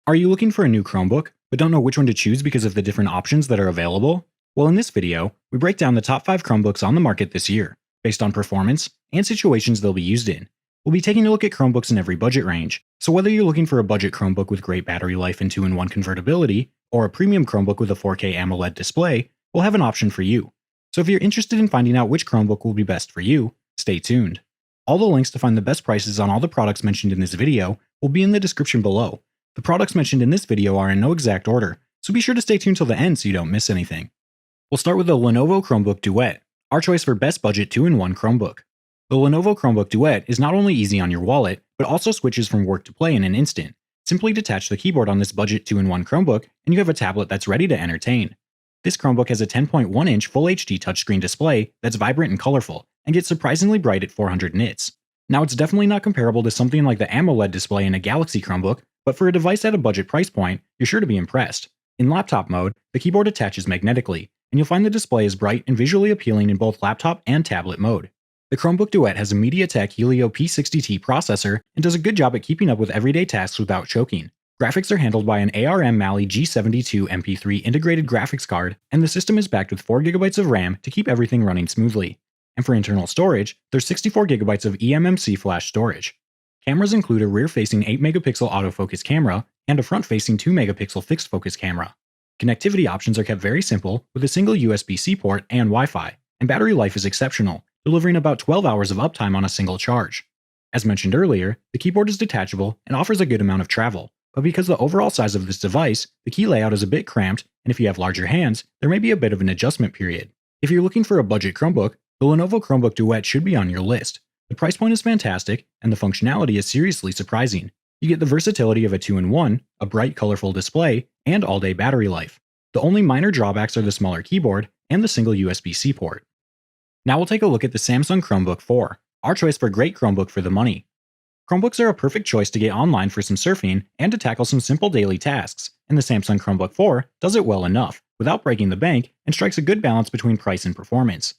Are you looking for a new Chromebook, but don't know which one to choose because of the different options that are available? Well, in this video, we break down the top 5 Chromebooks on the market this year, based on performance and situations they'll be used in. We'll be taking a look at Chromebooks in every budget range, so whether you're looking for a budget Chromebook with great battery life and 2-in-1 convertibility, or a premium Chromebook with a 4K AMOLED display, we'll have an option for you. So if you're interested in finding out which Chromebook will be best for you, stay tuned. All the links to find the best prices on all the products mentioned in this video will be in the description below. The products mentioned in this video are in no exact order, so be sure to stay tuned till the end so you don't miss anything. We'll start with the Lenovo Chromebook Duet, our choice for best budget 2-in-1 Chromebook. The Lenovo Chromebook Duet is not only easy on your wallet, but also switches from work to play in an instant. Simply detach the keyboard on this budget 2-in-1 Chromebook, and you have a tablet that's ready to entertain. This Chromebook has a 10.1-inch Full HD touchscreen display that's vibrant and colorful, and gets surprisingly bright at 400 nits. Now, it's definitely not comparable to something like the AMOLED display in a Galaxy Chromebook, but for a device at a budget price point, you're sure to be impressed. In laptop mode, the keyboard attaches magnetically, and you'll find the display is bright and visually appealing in both laptop and tablet mode. The Chromebook Duet has a MediaTek Helio P60T processor and does a good job at keeping up with everyday tasks without choking. Graphics are handled by an ARM Mali G72 MP3 integrated graphics card, and the system is backed with 4GB of RAM to keep everything running smoothly. And for internal storage, there's 64GB of eMMC flash storage. Cameras include a rear-facing 8-megapixel autofocus camera and a front-facing 2-megapixel fixed-focus camera. Connectivity options are kept very simple with a single USB-C port and Wi-Fi, and battery life is exceptional, delivering about 12 hours of uptime on a single charge. As mentioned earlier, the keyboard is detachable and offers a good amount of travel, but because the overall size of this device, the key layout is a bit cramped, and if you have larger hands, there may be a bit of an adjustment period. If you're looking for a budget Chromebook, the Lenovo Chromebook Duet should be on your list. The price point is fantastic, and the functionality is seriously surprising. You get the versatility of a 2-in-1, a bright, colorful display, and all-day battery life. The only minor drawbacks are the smaller keyboard and the single USB-C port. Now we'll take a look at the Samsung Chromebook 4, our choice for great Chromebook for the money. Chromebooks are a perfect choice to get online for some surfing and to tackle some simple daily tasks, and the Samsung Chromebook 4 does it well enough, without breaking the bank, and strikes a good balance between price and performance.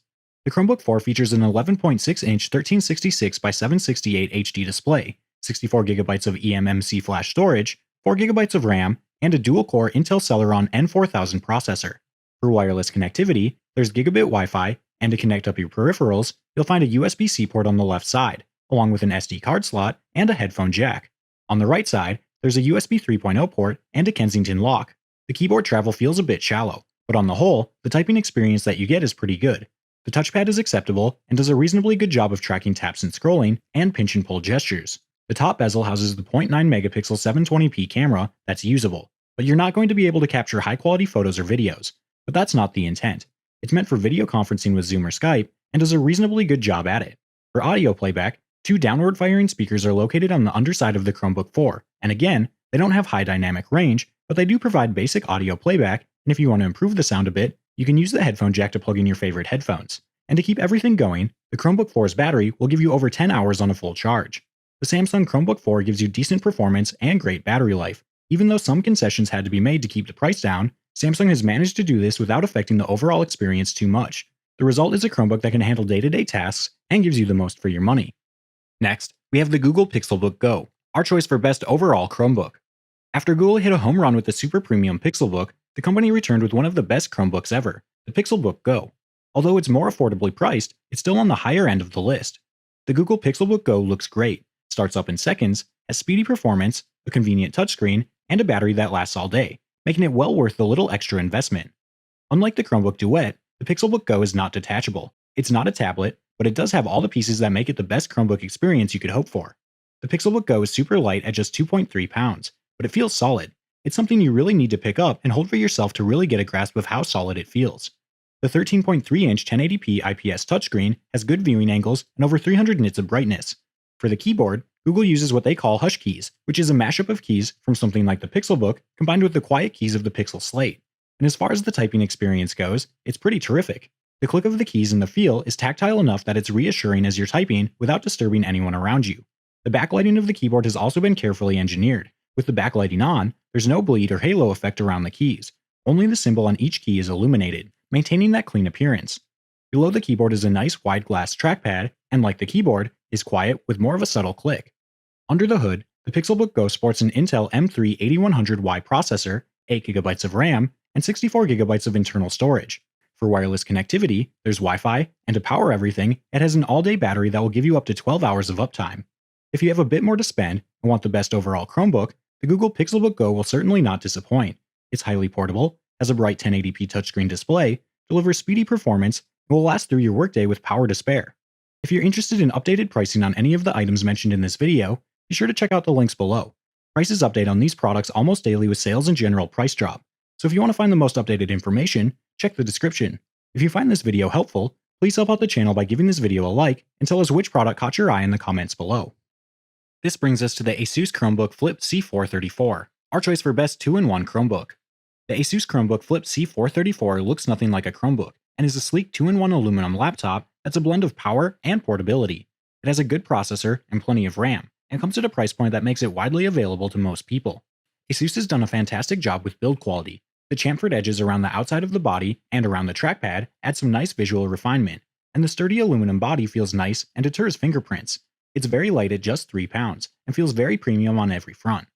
The Chromebook 4 features an 11.6-inch 1366 by 768 HD display, 64GB of eMMC flash storage, 4GB of RAM, and a dual-core Intel Celeron N4000 processor. For wireless connectivity, there's gigabit Wi-Fi, and to connect up your peripherals, you'll find a USB-C port on the left side, along with an SD card slot and a headphone jack. On the right side, there's a USB 3.0 port and a Kensington lock. The keyboard travel feels a bit shallow, but on the whole, the typing experience that you get is pretty good. The touchpad is acceptable and does a reasonably good job of tracking taps and scrolling and pinch and pull gestures. The top bezel houses the 0.9-megapixel 720p camera that's usable, but you're not going to be able to capture high-quality photos or videos. But that's not the intent. It's meant for video conferencing with Zoom or Skype and does a reasonably good job at it. For audio playback, 2 downward-firing speakers are located on the underside of the Chromebook 4, and again, they don't have high dynamic range, but they do provide basic audio playback, and if you want to improve the sound a bit, you can use the headphone jack to plug in your favorite headphones. And to keep everything going, the Chromebook 4's battery will give you over 10 hours on a full charge. The Samsung Chromebook 4 gives you decent performance and great battery life. Even though some concessions had to be made to keep the price down, Samsung has managed to do this without affecting the overall experience too much. The result is a Chromebook that can handle day-to-day tasks and gives you the most for your money. Next, we have the Google Pixelbook Go, our choice for best overall Chromebook. After Google hit a home run with the super premium Pixelbook, the company returned with one of the best Chromebooks ever, the Pixelbook Go. Although it's more affordably priced, it's still on the higher end of the list. The Google Pixelbook Go looks great, starts up in seconds, has speedy performance, a convenient touchscreen, and a battery that lasts all day, making it well worth the little extra investment. Unlike the Chromebook Duet, the Pixelbook Go is not detachable. It's not a tablet, but it does have all the pieces that make it the best Chromebook experience you could hope for. The Pixelbook Go is super light at just 2.3 pounds, but it feels solid. It's something you really need to pick up and hold for yourself to really get a grasp of how solid it feels. The 13.3-inch 1080p IPS touchscreen has good viewing angles and over 300 nits of brightness. For the keyboard, Google uses what they call hush keys, which is a mashup of keys from something like the Pixelbook combined with the quiet keys of the Pixel Slate. And as far as the typing experience goes, it's pretty terrific. The click of the keys and the feel is tactile enough that it's reassuring as you're typing without disturbing anyone around you. The backlighting of the keyboard has also been carefully engineered. With the backlighting on, there's no bleed or halo effect around the keys. Only the symbol on each key is illuminated, maintaining that clean appearance. Below the keyboard is a nice wide glass trackpad, and like the keyboard, is quiet with more of a subtle click. Under the hood, The Pixelbook Go sports an Intel M3 8100Y processor, 8GB of RAM, and 64GB of internal storage. For wireless connectivity, there's Wi-Fi, and to power everything, it has an all-day battery that will give you up to 12 hours of uptime. If you have a bit more to spend and want the best overall Chromebook, the Google Pixelbook Go will certainly not disappoint. It's highly portable, has a bright 1080p touchscreen display, delivers speedy performance, and will last through your workday with power to spare. If you're interested in updated pricing on any of the items mentioned in this video, be sure to check out the links below. Prices update on these products almost daily with sales and general price drop. So if you want to find the most updated information, check the description. If you find this video helpful, please help out the channel by giving this video a like and tell us which product caught your eye in the comments below. This brings us to the Asus Chromebook Flip C434, our choice for best 2-in-1 Chromebook. The Asus Chromebook Flip C434 looks nothing like a Chromebook and is a sleek 2-in-1 aluminum laptop that's a blend of power and portability. It has a good processor and plenty of RAM, and comes at a price point that makes it widely available to most people. Asus has done a fantastic job with build quality. The chamfered edges around the outside of the body and around the trackpad add some nice visual refinement, and the sturdy aluminum body feels nice and deters fingerprints. It's very light at just 3 pounds, and feels very premium on every front.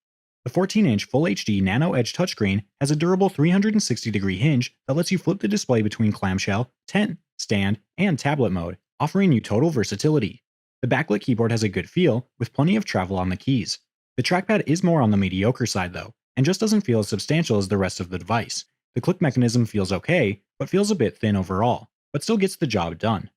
The 14-inch Full HD Nano Edge touchscreen has a durable 360-degree hinge that lets you flip the display between clamshell, tent, stand, and tablet mode, offering you total versatility. The backlit keyboard has a good feel, with plenty of travel on the keys. The trackpad is more on the mediocre side though, and just doesn't feel as substantial as the rest of the device. The click mechanism feels okay, but feels a bit thin overall, but still gets the job done.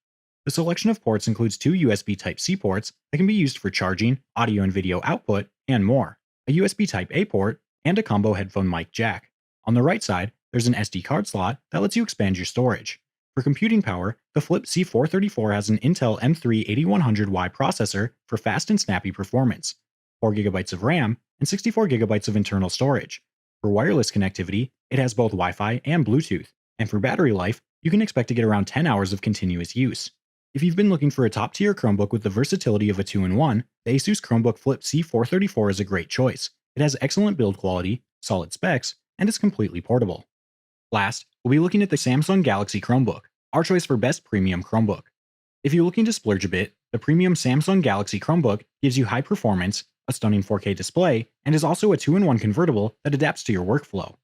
The selection of ports includes 2 USB Type-C ports that can be used for charging, audio and video output, and more, a USB Type-A port, and a combo headphone mic jack. On the right side, there's an SD card slot that lets you expand your storage. For computing power, the Flip C434 has an Intel M3 8100Y processor for fast and snappy performance, 4GB of RAM, and 64GB of internal storage. For wireless connectivity, it has both Wi-Fi and Bluetooth, and for battery life, you can expect to get around 10 hours of continuous use. If you've been looking for a top-tier Chromebook with the versatility of a 2-in-1, the Asus Chromebook Flip C434 is a great choice. It has excellent build quality, solid specs, and is completely portable. Last, we'll be looking at the Samsung Galaxy Chromebook, our choice for best premium Chromebook. If you're looking to splurge a bit, the premium Samsung Galaxy Chromebook gives you high performance, a stunning 4K display, and is also a 2-in-1 convertible that adapts to your workflow.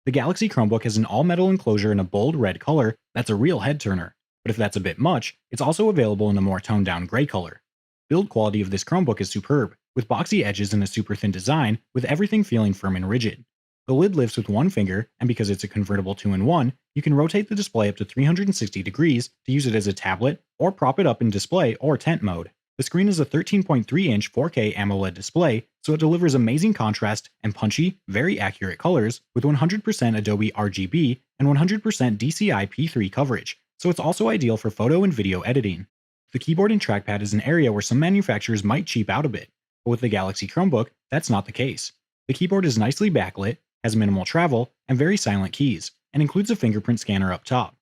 The Galaxy Chromebook has an all-metal enclosure in a bold red color that's a real head-turner, but if that's a bit much, it's also available in a more toned-down gray color. Build quality of this Chromebook is superb, with boxy edges and a super thin design, with everything feeling firm and rigid. The lid lifts with one finger, and because it's a convertible 2-in-1, you can rotate the display up to 360 degrees to use it as a tablet, or prop it up in display or tent mode. The screen is a 13.3-inch 4K AMOLED display, so it delivers amazing contrast and punchy, very accurate colors with 100% Adobe RGB and 100% DCI-P3 coverage, so it's also ideal for photo and video editing. The keyboard and trackpad is an area where some manufacturers might cheap out a bit, but with the Galaxy Chromebook, that's not the case. The keyboard is nicely backlit, has minimal travel, and very silent keys, and includes a fingerprint scanner up top.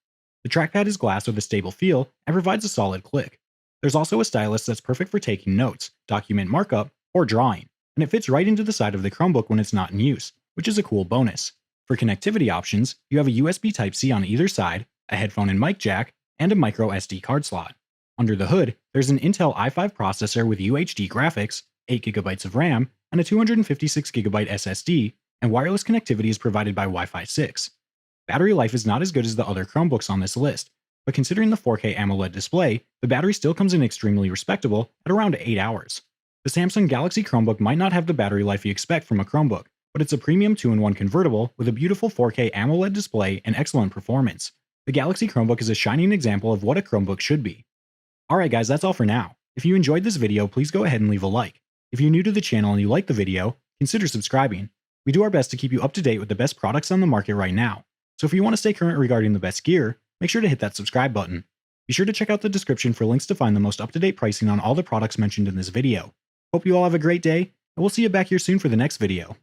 The trackpad is glass with a stable feel and provides a solid click. There's also a stylus that's perfect for taking notes, document markup, or drawing, and it fits right into the side of the Chromebook when it's not in use, which is a cool bonus. For connectivity options, you have a USB Type-C on either side, a headphone and mic jack, and a micro SD card slot. Under the hood, there's an Intel i5 processor with UHD graphics, 8GB of RAM, and a 256GB SSD, and wireless connectivity is provided by Wi-Fi 6. Battery life is not as good as the other Chromebooks on this list, but considering the 4K AMOLED display, the battery still comes in extremely respectable at around 8 hours. The Samsung Galaxy Chromebook might not have the battery life you expect from a Chromebook, but it's a premium 2-in-1 convertible with a beautiful 4K AMOLED display and excellent performance. The Galaxy Chromebook is a shining example of what a Chromebook should be. Alright guys, that's all for now. If you enjoyed this video, please go ahead and leave a like. If you're new to the channel and you like the video, consider subscribing. We do our best to keep you up to date with the best products on the market right now. So if you want to stay current regarding the best gear, make sure to hit that subscribe button. Be sure to check out the description for links to find the most up-to-date pricing on all the products mentioned in this video. Hope you all have a great day, and we'll see you back here soon for the next video.